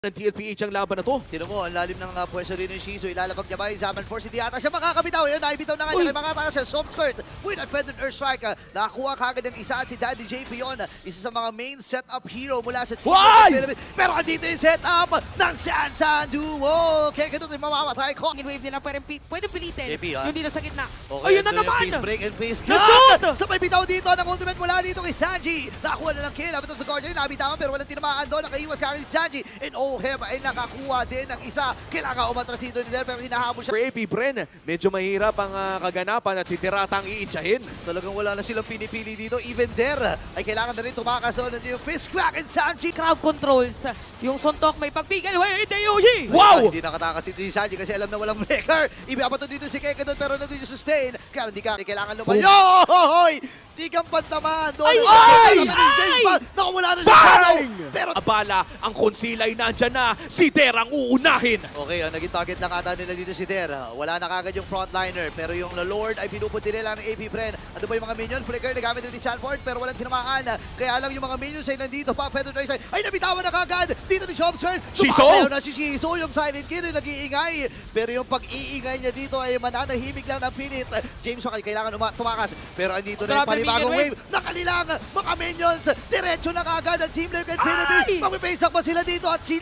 ng TLPH ang laban na to. Tino mo, ang lalim ng pwesto rin ng Shizu. Ilalapag niya ba yung Zaman Force? Hindi ata siya makakabitaw. Yun, naibitaw na nga niya. Kay mga takas siya. Soft skirt. With that feathered Earth Strike. Nakakuha kagad ng isa at si Daddy JP yun. Isa sa mga main setup hero mula sa team. Why? Pero andito yung setup ng Sansan Duo. Kaya ganun yung mamamatay ko. Yung wave nila pwede pilitin. JP, Yung dito sa gitna. Okay, Ayun na ito yung naman! face break and face Na-shoot! cut! Sabay bitaw dito ng ultimate mula dito kay Sanji. Nakakuha na lang kill. Abot sa Guardian. Nabitawan pero walang tinamaan doon. Nakaiwas ka kay Sanji. And Ohem ay nakakuha din ng isa. Kailangan umatras dito ni Der pero hinahabol siya. For AP Bren, medyo mahirap ang kaganapan at si Tirata ang iitsahin. Talagang wala na silang pinipili dito. Even there ay kailangan na rin tumakas. So, nandiyo yung fist crack and Sanji. Crowd controls. Yung suntok may pagpigil. Wait, Yoshi! Wow! Hindi nakatakas dito si Sanji kasi alam na walang breaker. Ibiapato dito si Keke doon pero nandun yung sustain. Kaya hindi ka kailangan lumayo. Hoy! Di kang pantamaan doon. Ay! Naku, wala na siya shadow. Bang! Pero Abala, ang konsilay nandyan na. Si Der ang uunahin. okay, naging target lang ata nila dito si Der. Wala na kagad yung frontliner, pero yung Lord ay pinupunti nila ng AP Bren. Ano ba yung mga minion? Flicker, nagamit rin ni Sanford, pero walang tinamaan. Kaya lang yung mga minions ay nandito pa. Feather Trace ay nabitawan na kagad. Dito ni Chomsky. Shiso! Sumasayaw na si Shiso, yung silent kill ay nag-iingay. Pero yung pag-iingay niya dito ay mananahimik lang ng pilit. James Wakay kailangan tumakas. Pero andito na yung Grabe, panibagong minion wave. Nakalilang mga minions. Diretso na kagad ang Team Liquid Ay! Philippines. Magpipace up pa sila dito at sila